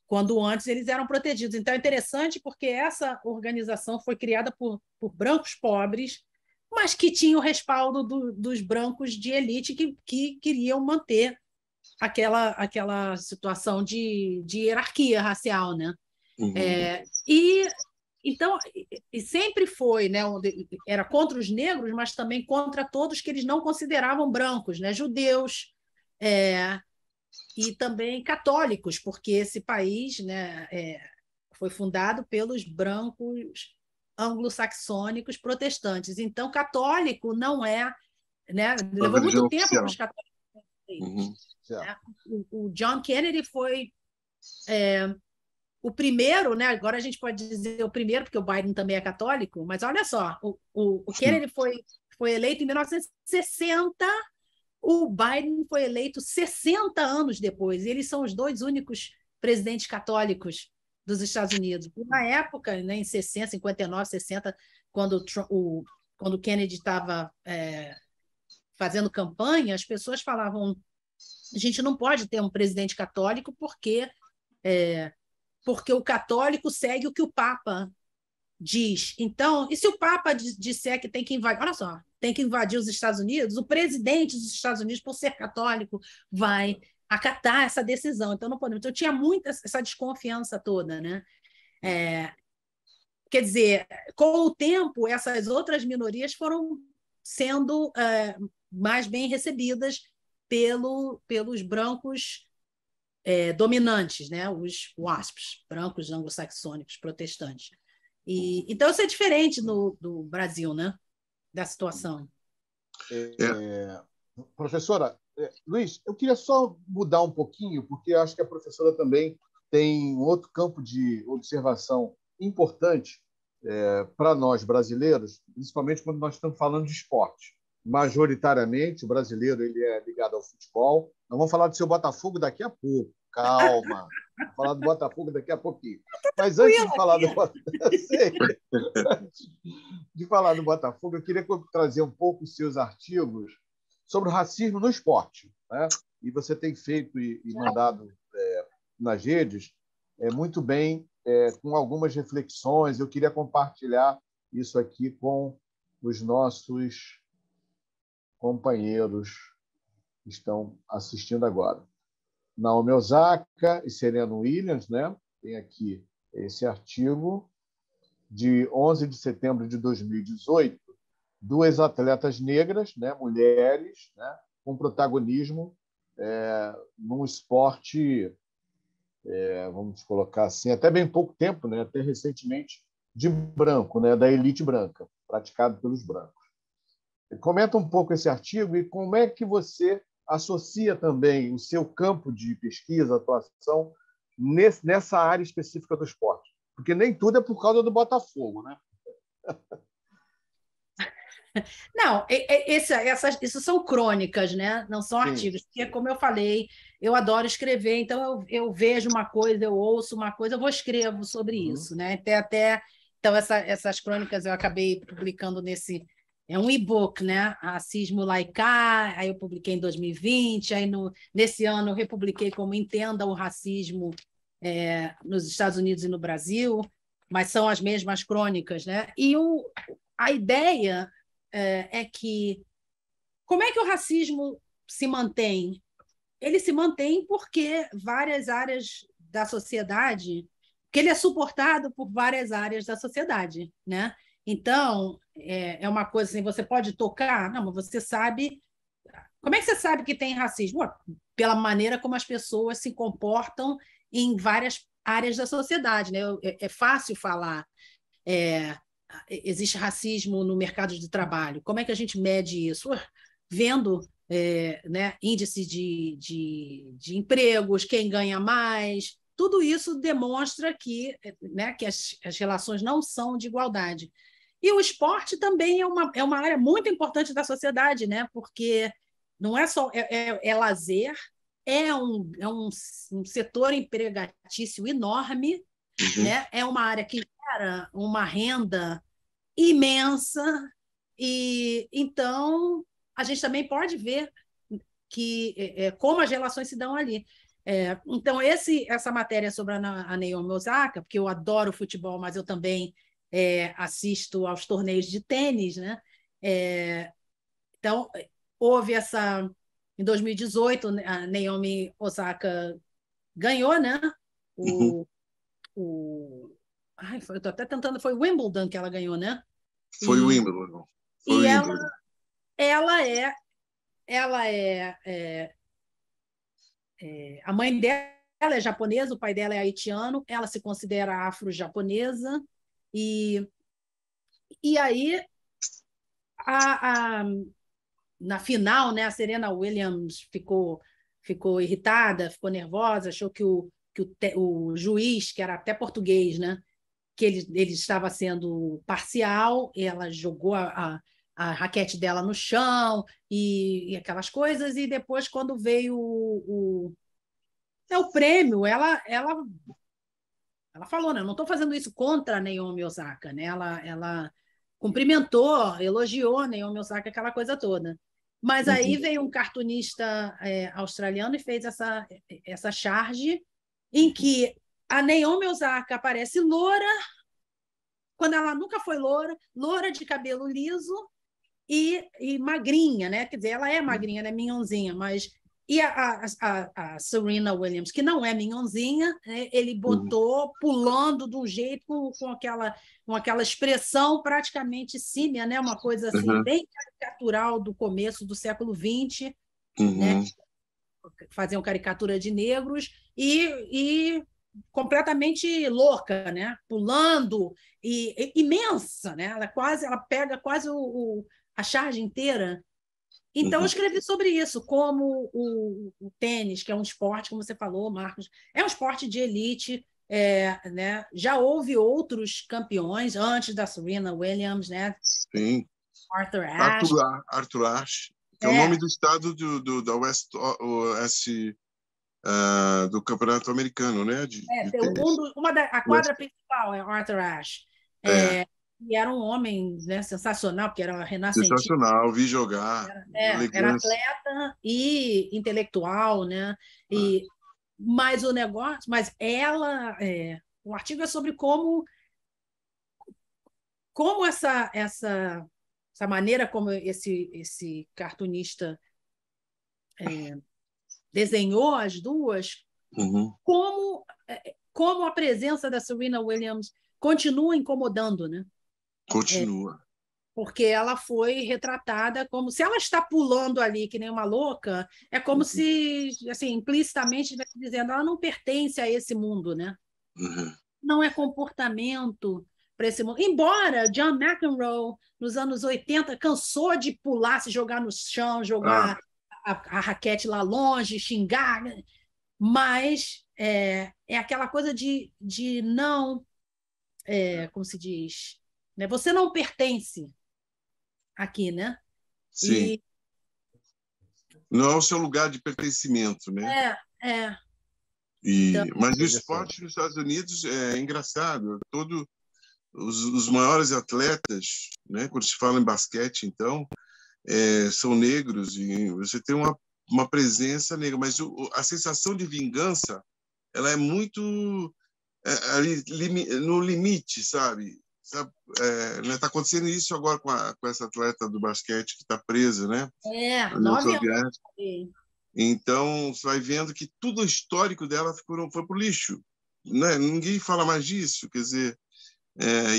quando antes eles eram protegidos. Então é interessante porque essa organização foi criada por brancos pobres, mas que tinha o respaldo dos brancos de elite que queriam manter aquela situação de hierarquia racial, né? Uhum. Então, sempre foi, né? Era contra os negros, mas também contra todos que eles não consideravam brancos, né? Judeus, e também católicos, porque esse país, né, foi fundado pelos brancos anglo-saxônicos protestantes. Então, católico não é, né? Levou muito tempo para os católicos. Uhum. Né? O John Kennedy foi o primeiro, né? Agora a gente pode dizer o primeiro, porque o Biden também é católico, mas olha só, o Kennedy foi eleito em 1960, o Biden foi eleito 60 anos depois, e eles são os dois únicos presidentes católicos dos Estados Unidos. E na época, né, em 60, 59, 60, quando o Kennedy estava fazendo campanha, as pessoas falavam: a gente não pode ter um presidente católico porque o católico segue o que o Papa diz. Então, e se o Papa disser que tem que invadir, olha só, tem que invadir os Estados Unidos, o presidente dos Estados Unidos, por ser católico, vai acatar essa decisão. Então, não podemos. Então, tinha muita essa desconfiança toda, né? Quer dizer, com o tempo, essas outras minorias foram sendo mais bem recebidas pelos brancos dominantes, né? Os WASPs, brancos anglo-saxônicos protestantes. Então, isso é diferente do Brasil, né? Da situação. Professora, Luiz, eu queria só mudar um pouquinho, porque acho que a professora também tem um outro campo de observação importante para nós brasileiros, principalmente quando nós estamos falando de esporte. Majoritariamente, o brasileiro ele é ligado ao futebol. Nós vamos falar do seu Botafogo daqui a pouco. Calma. Vamos falar do Botafogo daqui a pouquinho. Mas antes de falar do Botafogo, eu queria trazer um pouco os seus artigos sobre o racismo no esporte, né? E você tem feito e mandado nas redes muito bem, com algumas reflexões. Eu queria compartilhar isso aqui com os nossos companheiros que estão assistindo agora. Naomi Osaka e Serena Williams, né? Tem aqui esse artigo de 11 de setembro de 2018, duas atletas negras, né? Mulheres, né? Com protagonismo num esporte, vamos colocar assim, até bem pouco tempo, né? Até recentemente, de branco, né? Da elite branca, praticado pelos brancos. Comenta um pouco esse artigo e como é que você associa também o seu campo de pesquisa, atuação, nessa área específica do esporte. Porque nem tudo é por causa do Botafogo, né? Não, isso são crônicas, né? Não são artigos. Porque, como eu falei, eu adoro escrever, então eu vejo uma coisa, eu ouço uma coisa, eu escrevo sobre isso, né? Então, essas crônicas eu acabei publicando é um e-book, né? Racismo lá e cá, aí eu publiquei em 2020, aí nesse ano eu republiquei como Entenda o Racismo nos Estados Unidos e no Brasil, mas são as mesmas crônicas, né? E a ideia é que como é que o racismo se mantém? Ele se mantém porque várias áreas da sociedade, que ele é suportado por várias áreas da sociedade, né? Então, é uma coisa assim, você pode tocar, não, mas você sabe... Como é que você sabe que tem racismo? Pela maneira como as pessoas se comportam em várias áreas da sociedade, né? É fácil falar, existe racismo no mercado de trabalho. Como é que a gente mede isso? Vendo né, índice de empregos, quem ganha mais, tudo isso demonstra que, né, que as relações não são de igualdade. E o esporte também é uma área muito importante da sociedade, né? Porque não é só lazer, um setor empregatício enorme, né? É uma área que gera uma renda imensa, e então a gente também pode ver que como as relações se dão ali. Então, essa matéria sobre a Naomi Osaka, porque eu adoro futebol, mas eu também assisto aos torneios de tênis, né? Então, houve essa... Em 2018, a Naomi Osaka ganhou, né? Ai, eu estou até tentando... Foi Wimbledon que ela ganhou, né? Foi o Wimbledon. E ela é a mãe dela é japonesa, o pai dela é haitiano, ela se considera afro-japonesa, e aí na final, né, a Serena Williams ficou irritada, ficou nervosa, achou que o juiz, que era até português, né, que ele estava sendo parcial, e ela jogou a raquete dela no chão e aquelas coisas, e depois, quando veio o prêmio, ela falou, né, não estou fazendo isso contra a Naomi Osaka, né? Ela cumprimentou, elogiou a Naomi Osaka, aquela coisa toda. Mas aí veio um cartunista australiano e fez essa charge em que a Naomi Osaka aparece loura, quando ela nunca foi loura de cabelo liso e magrinha, né? Quer dizer, ela é magrinha, né? Minhonzinha, mas... E a Serena Williams, que não é minhonzinha, né? Ele botou pulando de um jeito com aquela expressão praticamente símia, né? Uma coisa assim, bem caricatural do começo do século XX, né? Faziam caricatura de negros e completamente louca, né? Pulando e imensa, né? Ela pega quase a charge inteira. Então, eu escrevi sobre isso, como o tênis, que é um esporte, como você falou, Marcos, é um esporte de elite, né? Já houve outros campeões antes da Serena Williams, né? Sim. Arthur Ashe. Arthur Ashe, que é o nome do estado da West do Campeonato Americano, né? A quadra principal é Arthur Ashe. E era um homem, né, sensacional, porque era renascentista. Sensacional, vi jogar. Era atleta e intelectual, né? Mas o negócio, o artigo é sobre como essa maneira como esse cartunista desenhou as duas, como a presença da Serena Williams continua incomodando, né? Continua. Porque ela foi retratada como se ela está pulando ali que nem uma louca, é como se, assim, implicitamente estivesse dizendo ela não pertence a esse mundo, né? Não é comportamento para esse mundo. Embora John McEnroe, nos anos 80, cansou de pular, se jogar no chão, jogar a raquete lá longe, xingar, mas é aquela coisa de não, como se diz, né? Você não pertence aqui, né? Sim. Não é o seu lugar de pertencimento, né? Então, mas o esporte nos Estados Unidos é engraçado. Os maiores atletas, né? Quando se fala em basquete, então, são negros e você tem uma presença negra, mas a sensação de vingança, ela é muito no limite, sabe? Está acontecendo isso agora com essa atleta do basquete que está presa, né? 9 anos. Então, você vai vendo que tudo o histórico dela foi para o lixo, né? Ninguém fala mais disso, quer dizer,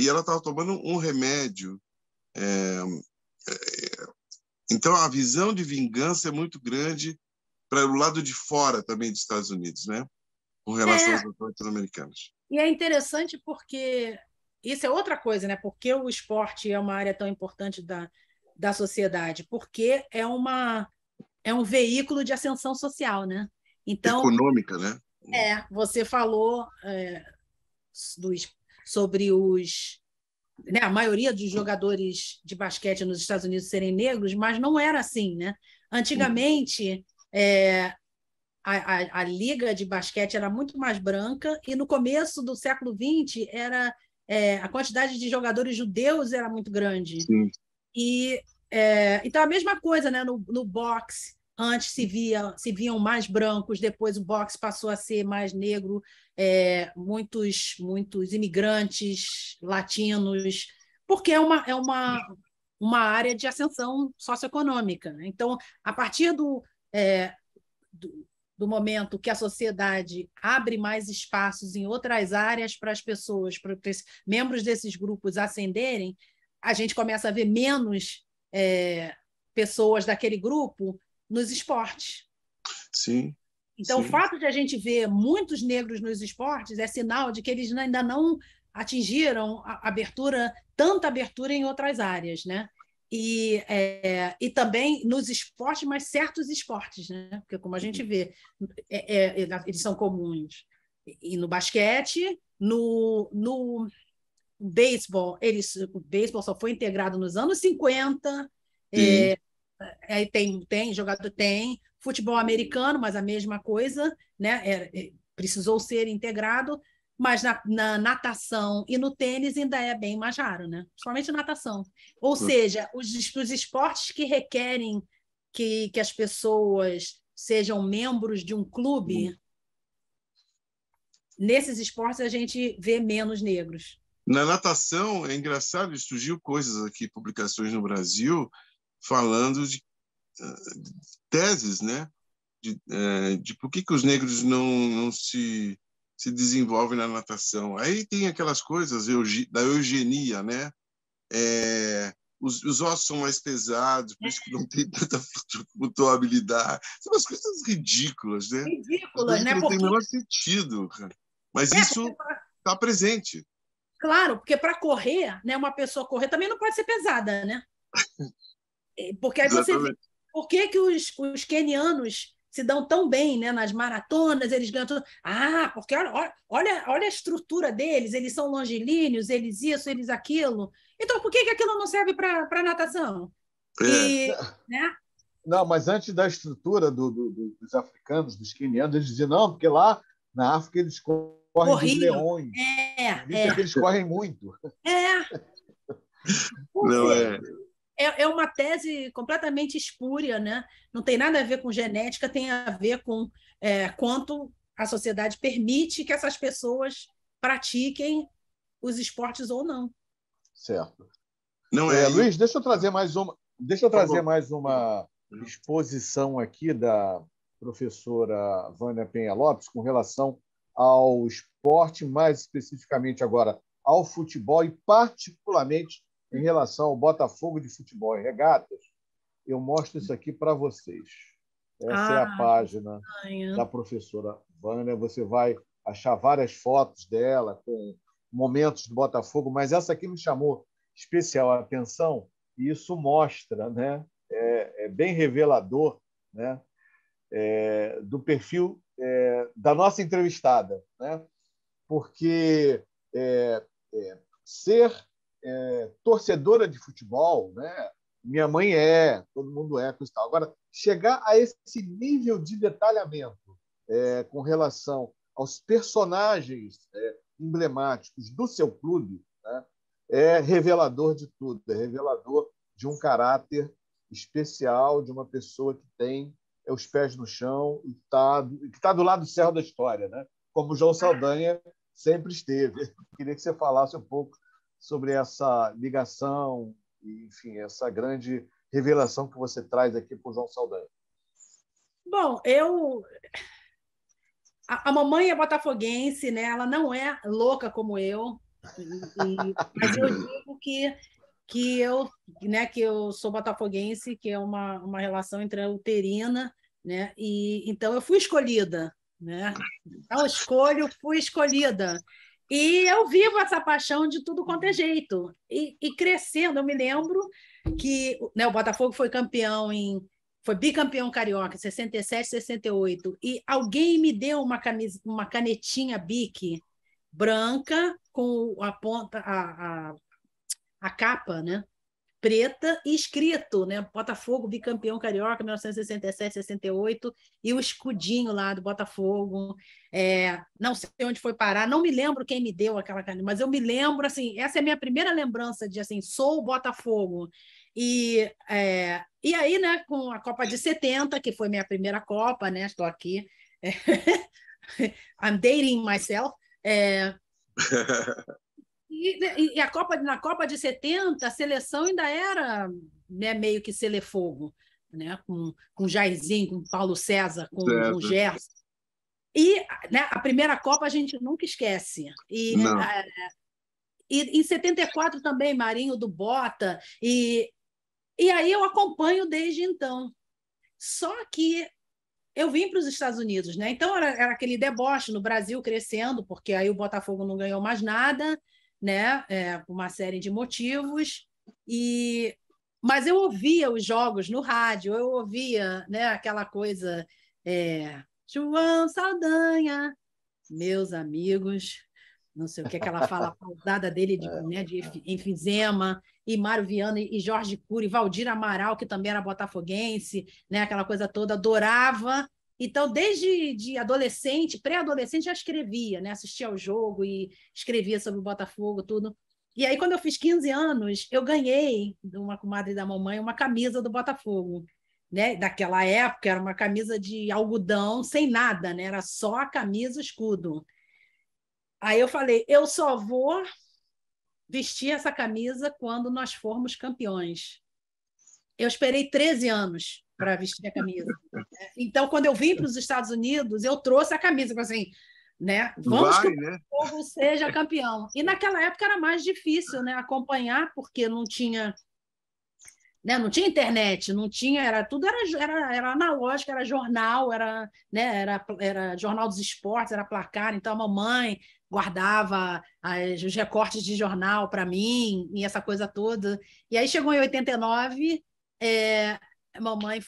e ela estava tomando um remédio. Então, a visão de vingança é muito grande para o lado de fora também dos Estados Unidos, né? Com relação aos atletas americanos. E é interessante porque isso é outra coisa, né? Porque o esporte é uma área tão importante da sociedade, porque é um veículo de ascensão social, né? Então, econômica, né? Você falou sobre né, a maioria dos jogadores de basquete nos Estados Unidos serem negros, mas não era assim, né? Antigamente, a liga de basquete era muito mais branca e no começo do século XX a quantidade de jogadores judeus era muito grande. Sim. Então, a mesma coisa, né? No boxe, antes se viam mais brancos, depois o boxe passou a ser mais negro, muitos imigrantes latinos, porque é uma área de ascensão socioeconômica, né? Então, a partir do momento que a sociedade abre mais espaços em outras áreas para as pessoas, para os membros desses grupos ascenderem, a gente começa a ver menos pessoas daquele grupo nos esportes. Sim. Então, sim. O fato de a gente ver muitos negros nos esportes é sinal de que eles ainda não atingiram tanta abertura em outras áreas, né? E também nos esportes, mas certos esportes, né? Porque, como a gente vê, eles são comuns. E no basquete, no beisebol, o beisebol só foi integrado nos anos 50. Aí tem jogador, futebol americano, mas a mesma coisa, né? Precisou ser integrado, mas na natação e no tênis ainda é bem mais raro, né? Principalmente natação. Ou seja, os esportes que requerem que as pessoas sejam membros de um clube, nesses esportes a gente vê menos negros. Na natação, é engraçado, surgiu coisas aqui, publicações no Brasil, falando de teses, né? De por que os negros não se desenvolvem na natação. Aí tem aquelas coisas da eugenia, né? Os ossos são mais pesados, por isso que não tem tanta flutuabilidade. São umas coisas ridículas, né? Ridículas, né? Não tem o menor sentido, cara. Mas isso está presente. Claro, porque para correr, né, uma pessoa correr também não pode ser pesada, né? Porque aí você vê por que os quenianos se dão tão bem, né, nas maratonas, eles ganham tudo. Porque olha a estrutura deles, eles são longilíneos, eles isso, eles aquilo. Então, por que aquilo não serve para natação? Né? Não, mas antes da estrutura dos africanos, dos quenianos, eles diziam, não, porque lá na África eles correm dos leões. Isso que eles correm muito. Não é uma tese completamente espúria, né? Não tem nada a ver com genética, tem a ver com quanto a sociedade permite que essas pessoas pratiquem os esportes ou não. Certo. Luiz, deixa eu trazer mais uma exposição aqui da professora Vânia Penha Lopes com relação ao esporte, mais especificamente agora ao futebol e particularmente em relação ao Botafogo de Futebol e Regatas. Eu mostro isso aqui para vocês. Essa é a página da professora Vânia. Você vai achar várias fotos dela com momentos do Botafogo, mas essa aqui me chamou especial a atenção e isso mostra, né? É bem revelador, né? Do perfil da nossa entrevistada, né? Porque ser torcedora de futebol, né? Minha mãe todo mundo com isso tal. Agora, chegar a esse nível de detalhamento com relação aos personagens emblemáticos do seu clube, né? É revelador de tudo, é revelador de um caráter especial, de uma pessoa que tem os pés no chão e que está do lado do Cerro da História, né? Como o João Saldanha sempre esteve. Queria que você falasse um pouco sobre essa ligação, enfim, essa grande revelação que você traz aqui para o João Saldanha. Bom, a mamãe é botafoguense, né? Ela não é louca como eu, mas eu digo que eu sou botafoguense, que é uma relação intrauterina, né? E então eu fui escolhida, né? Então fui escolhida. E eu vivo essa paixão de tudo quanto é jeito. E crescendo, eu me lembro que, né, o Botafogo foi campeão em foi bicampeão carioca, 67, 68, e alguém me deu uma canetinha Bic branca com a ponta, a capa, né? Preta e escrito, né? Botafogo, bicampeão carioca, 1967, 68, e o escudinho lá do Botafogo. Não sei onde foi parar, não me lembro quem me deu aquela caneta, mas eu me lembro, assim, essa é a minha primeira lembrança de, assim, sou o Botafogo. E aí, né, com a Copa de 70, que foi minha primeira Copa, né? Estou aqui. I'm dating myself. E na Copa de 70, a seleção ainda era, né, meio que Selefogo, né, com Jairzinho, com Paulo César, com Gerson. E, né, a primeira Copa a gente nunca esquece. E em 74 também, Marinho do Bota. E aí eu acompanho desde então. Só que eu vim para os Estados Unidos, né? Então era aquele deboche no Brasil crescendo, porque aí o Botafogo não ganhou mais nada, né? Por uma série de motivos. Mas eu ouvia os jogos no rádio, eu ouvia, né, aquela coisa, João Saldanha, meus amigos, não sei o que ela fala, a pausada dele de enfisema, e Mário Viana e Jorge Cury, Valdir Amaral, que também era botafoguense, né, aquela coisa toda, adorava. Então, desde adolescente, pré-adolescente, já escrevia, né, assistia ao jogo e escrevia sobre o Botafogo, tudo. E aí, quando eu fiz 15 anos, eu ganhei de uma comadre da mamãe uma camisa do Botafogo. Né? Daquela época, era uma camisa de algodão, sem nada, né? Era só a camisa, o escudo. Aí eu falei, eu só vou vestir essa camisa quando nós formos campeões. Eu esperei 13 anos para vestir a camisa. Então, quando eu vim para os Estados Unidos, eu trouxe a camisa, assim, né? Vamos que o Botafogo seja campeão. E naquela época era mais difícil, né, acompanhar, porque não tinha, né, não tinha internet, não tinha, tudo era analógico, era jornal, né, era Jornal dos Esportes, era placar, então a mamãe guardava os recortes de jornal para mim, e essa coisa toda. E aí chegou em 89, a mamãe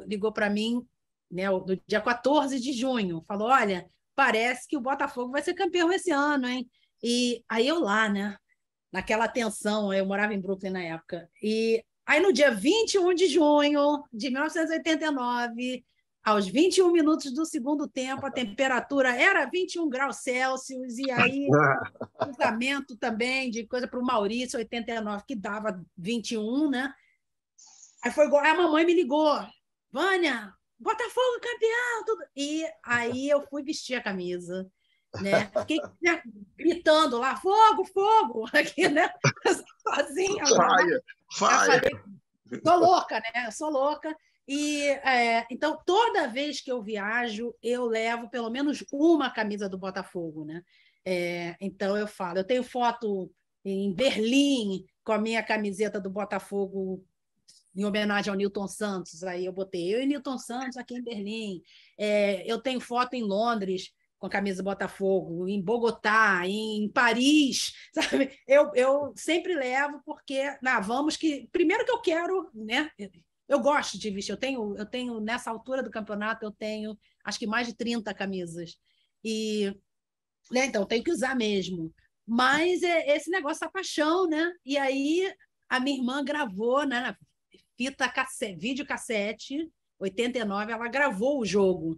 ligou para mim, né, no dia 14 de junho, falou, olha, parece que o Botafogo vai ser campeão esse ano, hein? E aí eu lá, né, naquela tensão, eu morava em Brooklyn na época, e aí no dia 21 de junho de 1989, aos 21 minutos do segundo tempo, a temperatura era 21 graus Celsius, e aí cruzamento também de coisa para o Maurício, 89, que dava 21, né? Aí a mamãe me ligou, Vânia, Botafogo campeão, tudo. E aí eu fui vestir a camisa, né? Fiquei, né, gritando lá, fogo, fogo, aqui, né? Sozinha. Falei, sou louca, né? Eu sou louca. E então toda vez que eu viajo, eu levo pelo menos uma camisa do Botafogo, né? Então eu falo, eu tenho foto em Berlim com a minha camiseta do Botafogo em homenagem ao Nilton Santos, aí eu botei eu e Nilton Santos aqui em Berlim. Eu tenho foto em Londres com a camisa do Botafogo, em Bogotá, em Paris, sabe? Eu sempre levo porque, vamos que... Primeiro que eu quero, né? Eu gosto de vestir, eu tenho nessa altura do campeonato, eu tenho acho que mais de 30 camisas. E, né, então, tenho que usar mesmo. Mas esse negócio da paixão, né? E aí a minha irmã gravou, né? Videocassete, 89, ela gravou o jogo.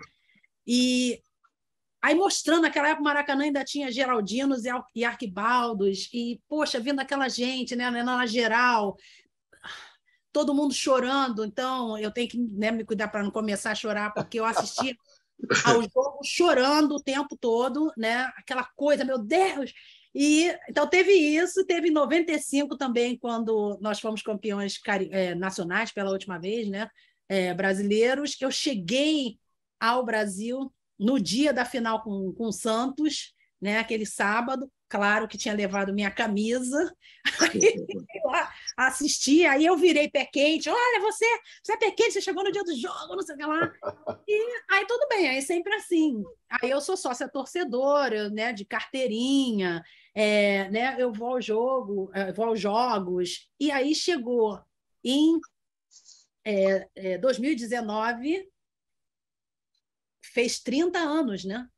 E aí mostrando, naquela época o Maracanã ainda tinha Geraldinos e Arquibaldos, e, poxa, vindo aquela gente, né, na geral, todo mundo chorando, então eu tenho que, né, me cuidar para não começar a chorar, porque eu assisti ao jogo chorando o tempo todo, né, aquela coisa, meu Deus! E então teve isso, teve em 95 também, quando nós fomos campeões nacionais pela última vez, né, brasileiros, que eu cheguei ao Brasil no dia da final com o Santos, né, aquele sábado, claro que tinha levado minha camisa, aí lá assisti, aí eu virei pé quente, olha, você é pé quente, você chegou no dia do jogo, não sei o que lá, e aí tudo bem, aí sempre assim, aí eu sou sócia torcedora, né, de carteirinha, né, eu vou ao jogo, vou aos jogos, e aí chegou em 2019 fez 30 anos, né?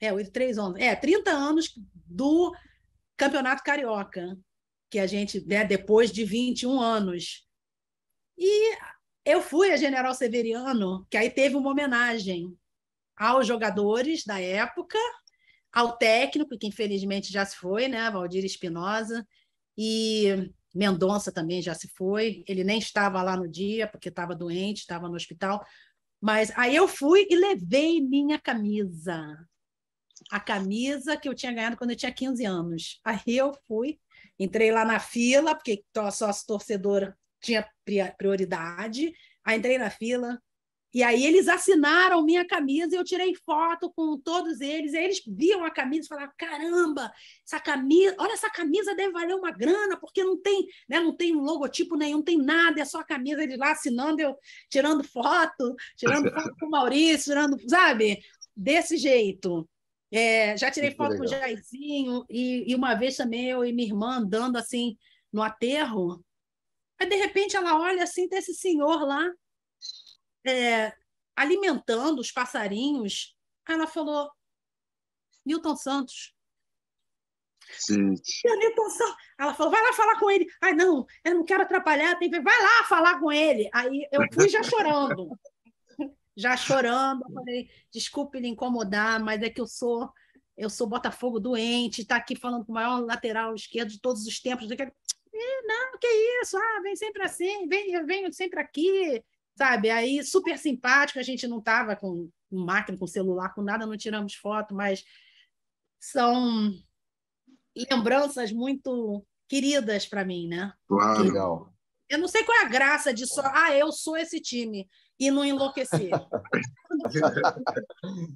8, 3, 11. 30 anos do Campeonato Carioca, que a gente, né, depois de 21 anos. E eu fui a General Severiano, que aí teve uma homenagem aos jogadores da época, ao técnico, que infelizmente já se foi, né, Valdir Espinosa, e Mendonça também já se foi. Ele nem estava lá no dia, porque estava doente, estava no hospital. Mas aí eu fui e levei minha camisa. A camisa que eu tinha ganhado quando eu tinha 15 anos. Aí eu fui, entrei lá na fila, porque sócio torcedora tinha prioridade. Aí entrei na fila, e aí eles assinaram minha camisa e eu tirei foto com todos eles. Aí eles viam a camisa e falaram: caramba, essa camisa, olha, essa camisa deve valer uma grana, porque não tem, né, não tem logotipo nenhum, não tem nada, é só a camisa. Eles lá assinando, eu tirando foto com o Maurício, sabe? Desse jeito. Já tirei Que foto com o legal. Jairzinho, e uma vez também eu e minha irmã andando assim no aterro. Aí, de repente, ela olha assim, tem esse senhor lá, alimentando os passarinhos. Aí ela falou: Newton Santos. Gente. Newton Santos. Ela falou: vai lá falar com ele. Ai, não, eu não quero atrapalhar, vai lá falar com ele. Aí eu fui já chorando. Já chorando, eu falei: desculpe lhe incomodar, mas é que eu sou Botafogo doente, está aqui falando com o maior lateral esquerdo de todos os tempos. Não, que isso, vem sempre assim, venho sempre aqui, sabe? Aí, super simpático, a gente não estava com máquina, com celular, com nada, não tiramos foto, mas são lembranças muito queridas para mim, né? Claro. Legal. Eu não sei qual é a graça de eu sou esse time, e não enlouquecer.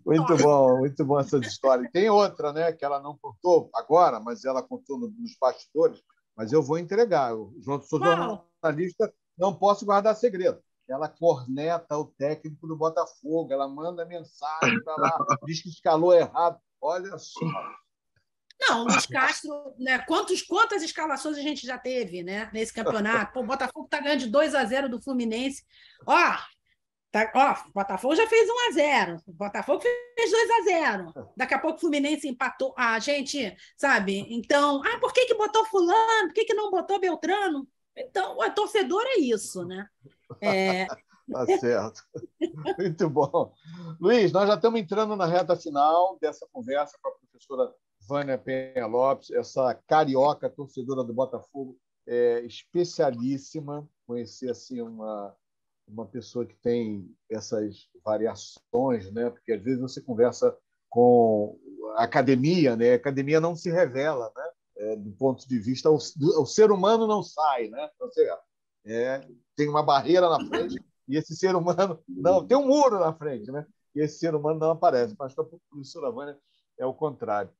Muito bom essas histórias. Tem outra, né, que ela não contou agora, mas ela contou nos bastidores, mas eu vou entregar. Eu sou Qual? jornalista, não posso guardar segredo. Ela corneta o técnico do Botafogo, ela manda mensagem para lá, diz que escalou errado. Olha só. Não, Luiz Castro, né? Quantas escalações a gente já teve, né, nesse campeonato? Pô, o Botafogo está ganhando de 2-0 do Fluminense. O Botafogo já fez 1-0. O Botafogo fez 2-0. Daqui a pouco o Fluminense empatou. Gente, sabe? Então, por que botou fulano? Por que não botou Beltrano? Então, o torcedor é isso, né? Tá certo. Muito bom. Luiz, nós já estamos entrando na reta final dessa conversa com a professora Vânia Penha Lopes, essa carioca torcedora do Botafogo, especialíssima. Conhecer assim uma pessoa que tem essas variações, né? Porque às vezes você conversa com a academia, né? A academia não se revela, né? Do ponto de vista, o ser humano não sai, né? Ou seja, tem uma barreira na frente e esse ser humano não, tem um muro na frente, né? E esse ser humano não aparece. Mas para a professora Vânia é o contrário.